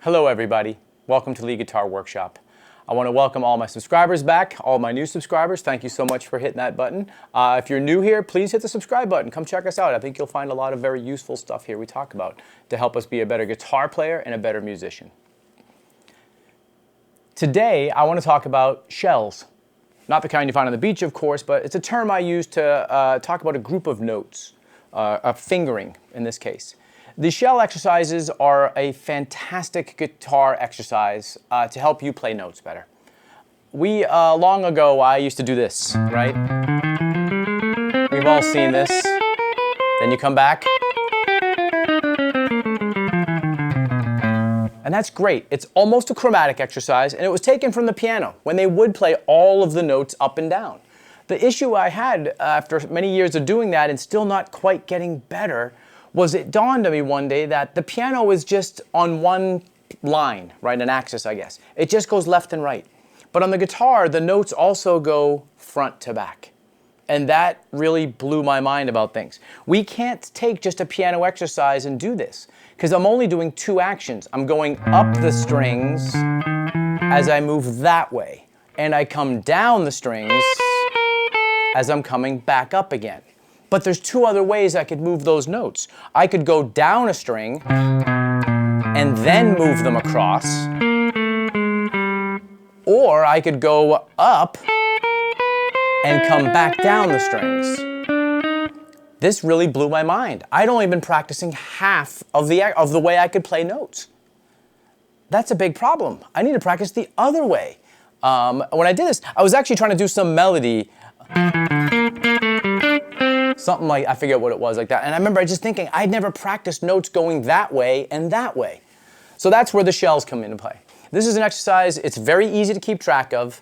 Hello everybody, welcome to Lead Guitar Workshop. I want to welcome all my subscribers back, all my new subscribers. Thank you so much for hitting that button. If you're new here, please hit the subscribe button. Come check us out. I think you'll find a lot of very useful stuff here we talk about to help us be a better guitar player and a better musician. Today, I want to talk about shells. Not the kind you find on the beach, of course, but it's a term I use to talk about a group of notes, a fingering in this case. The shell exercises are a fantastic guitar exercise to help you play notes better. Long ago, I used to do this, right? We've all seen this. Then you come back. And that's great. It's almost a chromatic exercise, and it was taken from the piano when they would play all of the notes up and down. The issue I had after many years of doing that and still not quite getting better was it dawned on me one day that the piano is just on one line, right, an axis, I guess. It just goes left and right. But on the guitar, the notes also go front to back. And that really blew my mind about things. We can't take just a piano exercise and do this, because I'm only doing two actions. I'm going up the strings as I move that way, and I come down the strings as I'm coming back up again. But there's two other ways I could move those notes. I could go down a string and then move them across, or I could go up and come back down the strings. This really blew my mind. I'd only been practicing half of the way I could play notes. That's a big problem. I need to practice the other way. When I did this, I was actually trying to do some melody. Something like, I forget what it was like that. And I remember just thinking, I'd never practiced notes going that way and that way. So that's where the shells come into play. This is an exercise, it's very easy to keep track of.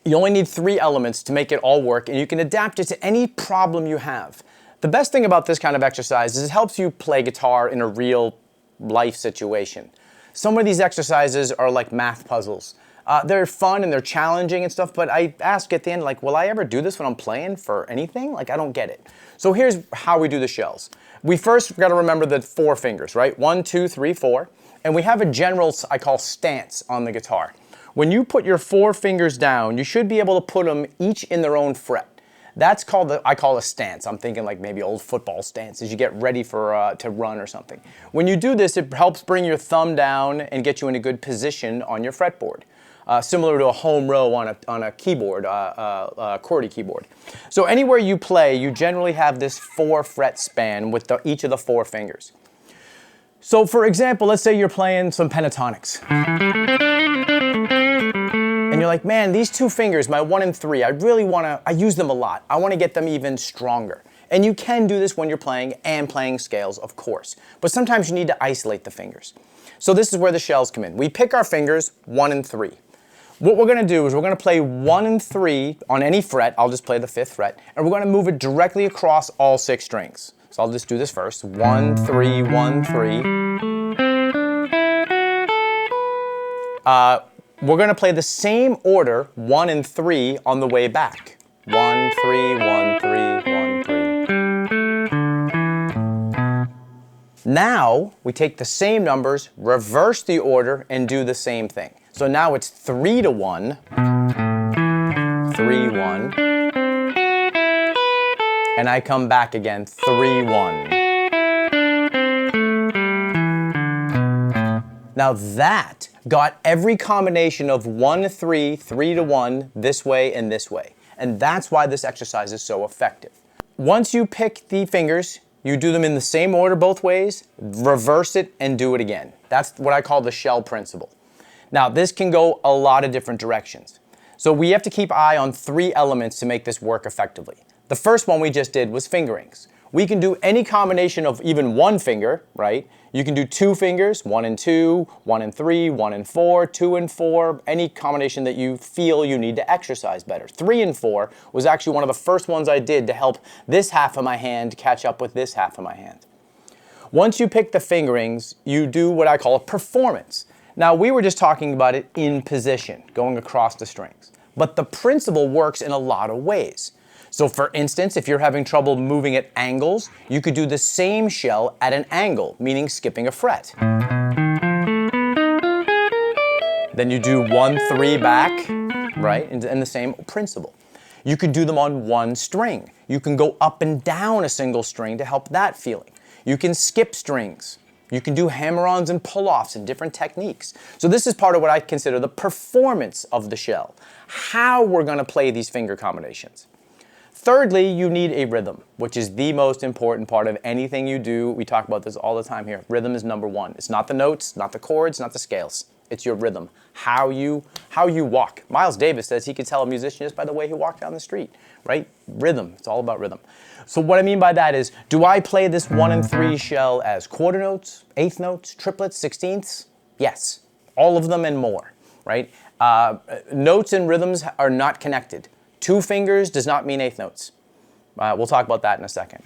You only need 3 elements to make it all work, and you can adapt it to any problem you have. The best thing about this kind of exercise is it helps you play guitar in a real life situation. Some of these exercises are like math puzzles. They're fun and they're challenging and stuff, but I ask at the end, like, will I ever do this when I'm playing for anything? Like, I don't get it. So here's how we do the shells. We first got to remember the 4 fingers, right? 1, 2, 3, 4. And we have a general, I call stance on the guitar. When you put your 4 fingers down, you should be able to put them each in their own fret. That's called, I call a stance. I'm thinking like maybe old football stance as you get ready for to run or something. When you do this, it helps bring your thumb down and get you in a good position on your fretboard. Similar to a home row on a keyboard, QWERTY keyboard. So anywhere you play, you generally have this 4 fret span with each of the 4 fingers. So for example, let's say you're playing some pentatonics. And you're like, man, these 2 fingers, my 1 and 3, I use them a lot. I want to get them even stronger. And you can do this when you're playing and playing scales, of course. But sometimes you need to isolate the fingers. So this is where the shells come in. We pick our fingers, 1 and 3. What we're going to do is we're going to play 1 and 3 on any fret. I'll just play the 5th fret. And we're going to move it directly across all 6 strings. So I'll just do this first. 1, 3, 1, 3. We're going to play the same order, 1 and 3, on the way back. 1, 3, 1, 3, 1, 3. Now, we take the same numbers, reverse the order, and do the same thing. So now it's 3 to 1, 3, 1, and I come back again, 3, 1. Now that got every combination of 1 to 3, 3 to 1, this way and this way. And that's why this exercise is so effective. Once you pick the fingers, you do them in the same order both ways, reverse it, and do it again. That's what I call the shell principle. Now, this can go a lot of different directions. So we have to keep eye on 3 elements to make this work effectively. The first one we just did was fingerings. We can do any combination of even 1 finger, right? You can do 2 fingers, 1 and 2, 1 and 3, 1 and 4, 2 and 4, any combination that you feel you need to exercise better. 3 and 4 was actually one of the first ones I did to help this half of my hand catch up with this half of my hand. Once you pick the fingerings, you do what I call a performance. Now, we were just talking about it in position, going across the strings. But the principle works in a lot of ways. So for instance, if you're having trouble moving at angles, you could do the same shell at an angle, meaning skipping a fret. Then you do 1, 3 back, right? And the same principle. You could do them on one string. You can go up and down a single string to help that feeling. You can skip strings. You can do hammer-ons and pull-offs and different techniques. So this is part of what I consider the performance of the shell, how we're going to play these finger combinations. Thirdly, you need a rhythm, which is the most important part of anything you do. We talk about this all the time here. Rhythm is number one. It's not the notes, not the chords, not the scales. It's your rhythm, how you walk. Miles Davis says he could tell a musician just by the way he walked down the street, right? Rhythm, it's all about rhythm. So what I mean by that is, do I play this 1 and 3 shell as quarter notes, eighth notes, triplets, sixteenths? Yes, all of them and more, right? Notes and rhythms are not connected. 2 fingers does not mean eighth notes. We'll talk about that in a second.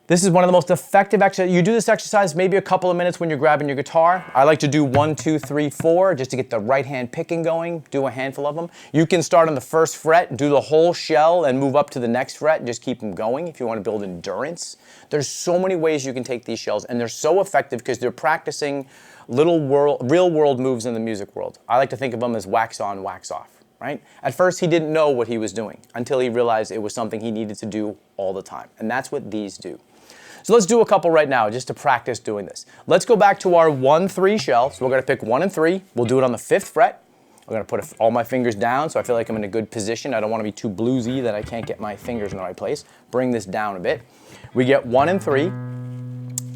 This is one of the most effective exercises. You do this exercise maybe a couple of minutes when you're grabbing your guitar. I like to do 1, 2, 3, 4 just to get the right hand picking going, do a handful of them. You can start on the first fret, do the whole shell and move up to the next fret and just keep them going if you want to build endurance. There's so many ways you can take these shells and they're so effective because they're practicing real world moves in the music world. I like to think of them as wax on, wax off. Right? At first, he didn't know what he was doing until he realized it was something he needed to do all the time. And that's what these do. So let's do a couple right now just to practice doing this. Let's go back to our 1, 3 shell. So we're going to pick 1 and 3. We'll do it on the 5th fret. I'm going to put all my fingers down so I feel like I'm in a good position. I don't want to be too bluesy that I can't get my fingers in the right place. Bring this down a bit. We get 1 and 3.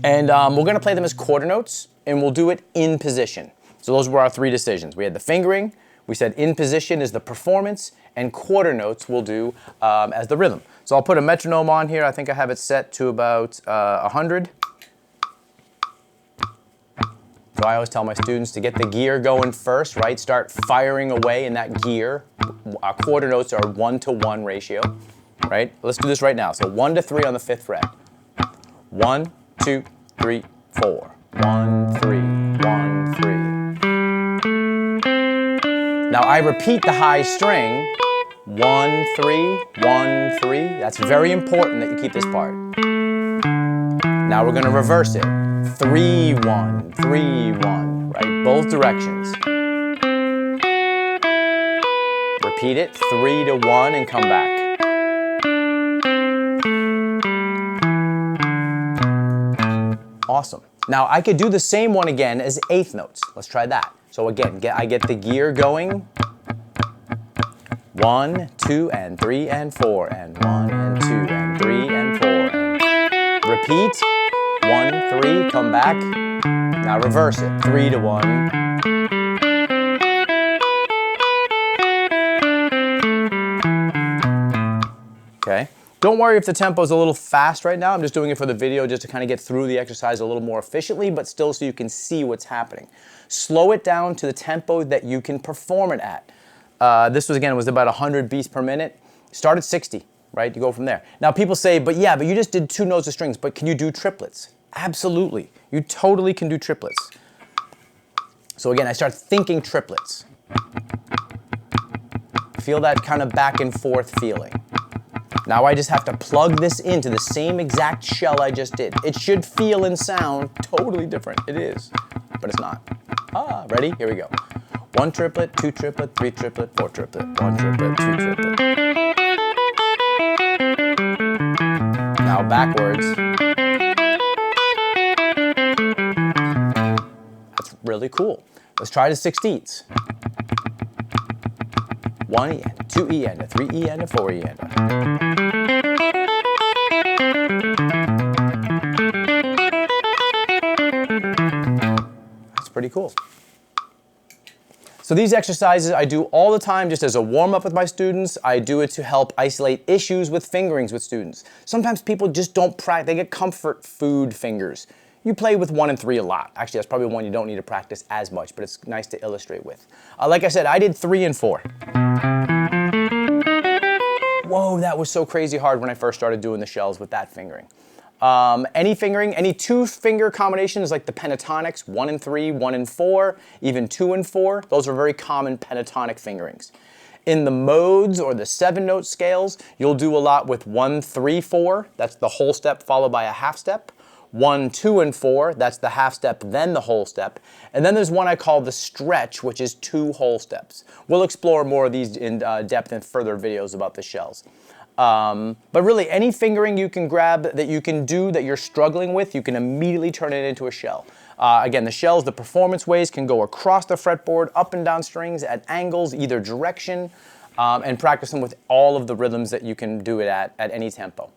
And we're going to play them as quarter notes. And we'll do it in position. So those were our 3 decisions. We had the fingering. We said in position is the performance, and quarter notes we'll do as the rhythm. So I'll put a metronome on here. I think I have it set to about 100. So I always tell my students to get the gear going first, right? Start firing away in that gear. Quarter notes are 1-to-1 ratio, right? Let's do this right now. So 1 to 3 on the 5th fret. 1, 2, 3, 4. 1, 3, 1, 3. Now I repeat the high string, 1, 3, 1, 3. That's very important that you keep this part. Now we're going to reverse it. 3, 1, 3, 1, right? Both directions. Repeat it, 3 to 1 and come back. Awesome. Now I could do the same one again as eighth notes. Let's try that. So again, I get the gear going. 1, 2, and 3, and 4, and 1, and 2, and 3, and 4. And repeat. 1, 3, come back. Now reverse it. 3 to 1. Okay. Don't worry if the tempo is a little fast right now. I'm just doing it for the video just to kind of get through the exercise a little more efficiently, but still so you can see what's happening. Slow it down to the tempo that you can perform it at. This was about 100 beats per minute. Start at 60, right? You go from there. Now people say, but you just did 2 notes of strings, but can you do triplets? Absolutely. You totally can do triplets. So again, I start thinking triplets. Feel that kind of back and forth feeling. Now I just have to plug this into the same exact shell I just did. It should feel and sound totally different. It is, but it's not. Ready? Here we go. 1 triplet, 2 triplet, 3 triplet, 4 triplet, 1 triplet, 2 triplet. Now backwards. That's really cool. Let's try the 16ths. 1 E and a 2 E and a 3 E and a 4 E and a. That's pretty cool. So these exercises I do all the time just as a warm-up with my students. I do it to help isolate issues with fingerings with students. Sometimes people just don't practice, they get comfort food fingers. You play with 1 and 3 a lot. Actually, that's probably one you don't need to practice as much, but it's nice to illustrate with. Like I said, I did 3 and 4. Whoa, that was so crazy hard when I first started doing the shells with that fingering. Any fingering, any 2-finger combinations like the pentatonics, 1 and 3, 1 and 4, even 2 and 4, those are very common pentatonic fingerings. In the modes or the 7-note scales, you'll do a lot with 1, 3, 4, that's the whole step followed by a half step, 1, 2, and 4. That's the half step, then the whole step. And then there's one I call the stretch, which is 2 whole steps. We'll explore more of these in depth in further videos about the shells. But really, any fingering you can grab that you can do that you're struggling with, you can immediately turn it into a shell. Again, the shells, the performance ways can go across the fretboard, up and down strings, at angles, either direction, and practice them with all of the rhythms that you can do it at any tempo.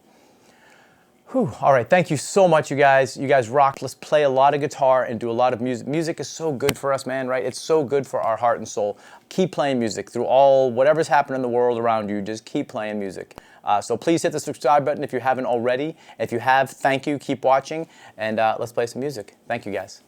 Whew. All right, thank you so much, you guys. You guys rock. Let's play a lot of guitar and do a lot of music. Music is so good for us, man, right? It's so good for our heart and soul. Keep playing music through whatever's happening in the world around you. Just keep playing music. So please hit the subscribe button if you haven't already. If you have, thank you. Keep watching, and let's play some music. Thank you, guys.